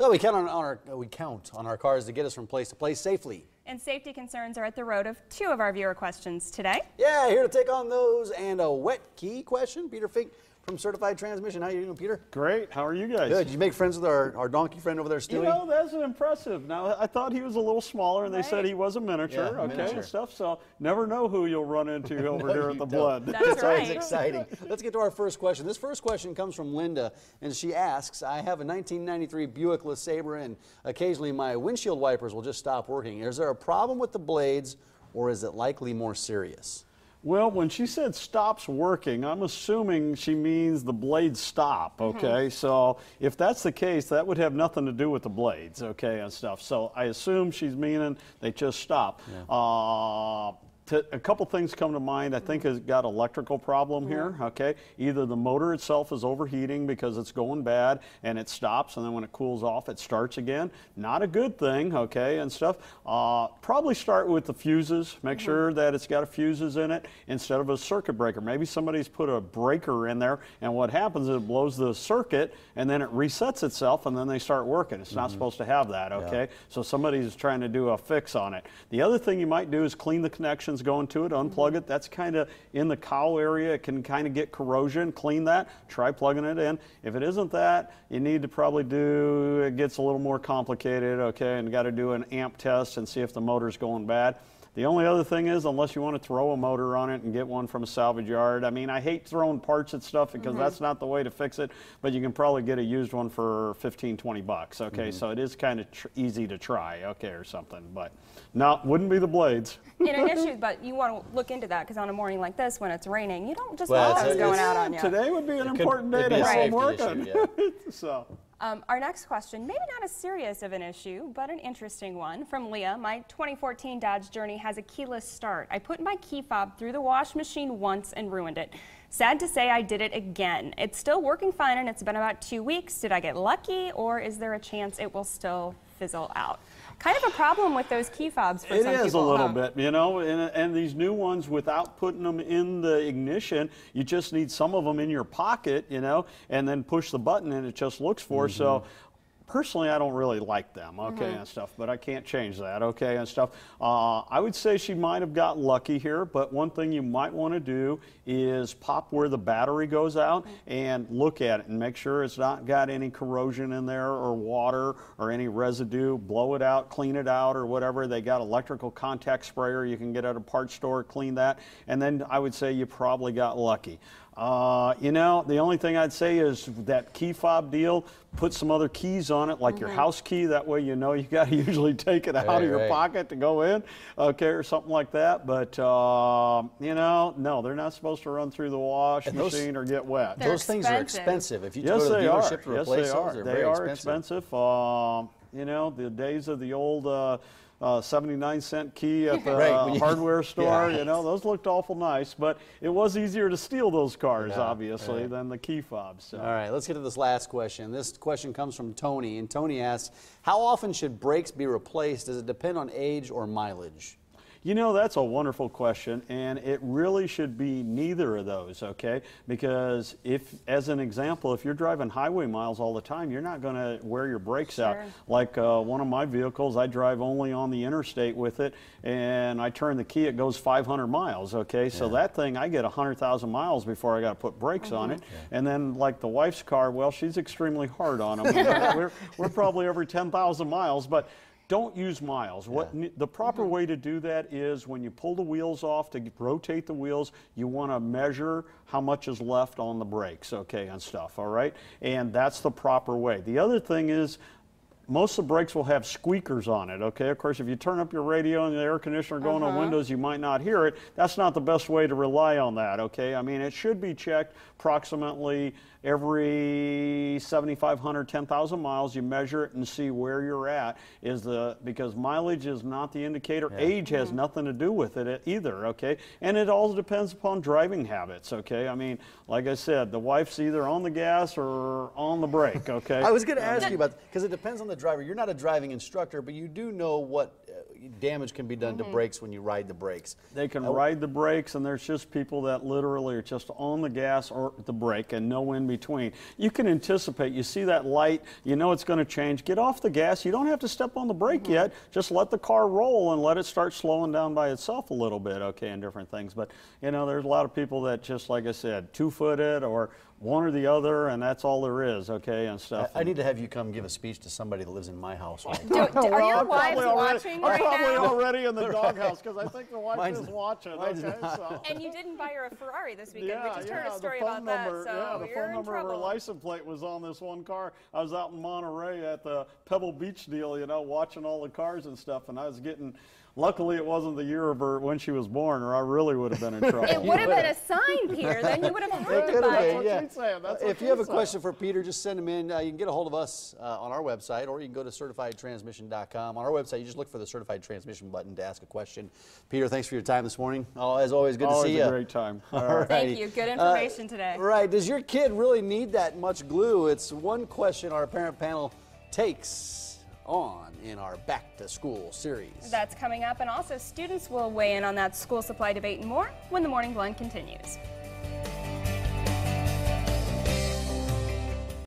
So we count on our cars to get us from place to place safely. And safety concerns are at the root of two of our viewer questions today. Yeah, here to take on those and a wet key question. Peter Fink from Certified Transmission. How you doing, Peter? Great. How are you guys? Good. Did you make friends with our donkey friend over there, Stewie? You know, that's impressive. Now, I thought he was a little smaller, and they said he was a miniature, Yeah, miniature. and stuff. So never know who you'll run into over here at the Blood. That's right. It's exciting. Let's get to our first question. This first question comes from Linda, and she asks, I have a 1993 Buick LeSabre, and occasionally my windshield wipers will just stop working. Is there a problem with the blades, or is it likely more serious? Well, when she said stops working, I'm assuming she means the blades stop, okay? So if that's the case, that would have nothing to do with the blades, okay, and stuff. So I assume she's meaning they just stop. Yeah. A couple things come to mind. I think it's got electrical problem here, okay? Either the motor itself is overheating because it's going bad and it stops, and then when it cools off, it starts again. Not a good thing, okay, and stuff. Probably start with the fuses. Make sure that it's got fuses in it instead of a circuit breaker. Maybe somebody's put a breaker in there, and what happens is it blows the circuit, and then it resets itself, and then they start working. It's not supposed to have that, okay? Yeah. So somebody's trying to do a fix on it. The other thing you might do is clean the connections going to it, unplug it. That's kind of in the cowl area. It can kind of get corrosion. Clean that. Try plugging it in. If it isn't that, you need to probably do, it gets a little more complicated, okay, and got to do an amp test and see if the motor's going bad. The only other thing is, unless you want to throw a motor on it and get one from a salvage yard. I mean, I hate throwing parts at stuff because that's not the way to fix it, but you can probably get a used one for 15, 20 bucks, okay? So it is kind of easy to try, okay, or something, but no, wouldn't be the blades. In an issue, but you want to look into that because on a morning like this, when it's raining, you don't just want those going out on you. Today would be an important day to have them working. So. Our next question, maybe not as serious of an issue, but an interesting one from Leah. My 2014 Dodge Journey has a keyless start. I put my key fob through the wash machine once and ruined it. Sad to say I did it again. It's still working fine and it's been about 2 weeks. Did I get lucky or is there a chance it will still fizzle out? Kind of a problem with those key fobs for some people. It is a little bit, you know, and these new ones, without putting them in the ignition, you just need some of them in your pocket, you know, and then push the button and it just looks for. So personally, I don't really like them, okay, and stuff, but I can't change that, okay, and stuff. I would say she might have got lucky here, but one thing you might want to do is pop where the battery goes out and look at it and make sure it's not got any corrosion in there or water or any residue. Blow it out, clean it out or whatever. They got electrical contact sprayer you can get at a parts store, clean that, and then I would say you probably got lucky. You know, the only thing I'd say is that key fob deal, put some other keys on it, like your house key. That way you know you got to usually take it out of your pocket to go in, okay, or something like that. But, you know, no, they're not supposed to run through the wash machine or get wet. Those things are expensive. If you go to the dealership to replace those, they're very expensive. You know, the days of the old 79-cent key at the hardware store, you know, those looked awful nice, but it was easier to steal those cars, obviously, than the key fobs. So. All right, let's get to this last question. This question comes from Tony, and Tony asks, how often should brakes be replaced? Does it depend on age or mileage? You know, that's a wonderful question, and it really should be neither of those, okay? Because if, as an example, if you're driving highway miles all the time, you're not going to wear your brakes out. Like one of my vehicles, I drive only on the interstate with it, and I turn the key, it goes 500 miles, okay? So that thing, I get 100,000 miles before I got to put brakes on it. And then, like the wife's car, well, she's extremely hard on them. we're probably every 10,000 miles, but don't use miles. The proper way to do that is when you pull the wheels off to rotate the wheels, you want to measure how much is left on the brakes, okay, and stuff, all right? And that's the proper way. The other thing is, most of the brakes will have squeakers on it, okay? Of course, if you turn up your radio and the air conditioner going on windows, you might not hear it. That's not the best way to rely on that, okay? I mean, it should be checked approximately every 7,500, 10,000 miles. You measure it and see where you're at, because mileage is not the indicator. Age has nothing to do with it either, okay? And it all depends upon driving habits, okay? I mean, like I said, the wife's either on the gas or on the brake, okay? I was going to ask you about, because it depends on the driver. You're not a driving instructor, but you do know what damage can be done to brakes when you ride the brakes. They can ride the brakes, and there's just people that literally are just on the gas or the brake and no in between. You can anticipate, you see that light, you know it's going to change. Get off the gas. You don't have to step on the brake yet. Just let the car roll and let it start slowing down by itself a little bit, okay, and different things. But, you know, there's a lot of people that just, like I said, two-footed or one or the other, and that's all there is, okay, and stuff. I need to have you come give a speech to somebody that lives in my house. Right? Are your wives watching right I'm probably now? already in the doghouse because I think the wife is watching. Mine's Okay, not. so. And you didn't buy her a Ferrari this weekend. Yeah, we just heard a story the phone about that, number, so the you're phone in number of her trouble. license plate was on this one car. I was out in Monterey at the Pebble Beach deal, you know, watching all the cars and stuff, and I was getting. Luckily, it wasn't the year of her when she was born, or I really would have been in trouble. It would have been a sign, Peter. Then you would have had to buy it. If you have a question for Peter, just send them in. You can get a hold of us on our website, or you can go to certifiedtransmission.com. On our website, you just look for the Certified Transmission button to ask a question. Peter, thanks for your time this morning. Oh, as always, good to see you. Always a great time. Thank you. Good information today. Right. Does your kid really need that much glue? It's one question our parent panel takes on in our Back to School series. That's coming up, and also students will weigh in on that school supply debate and more when the Morning Blend continues.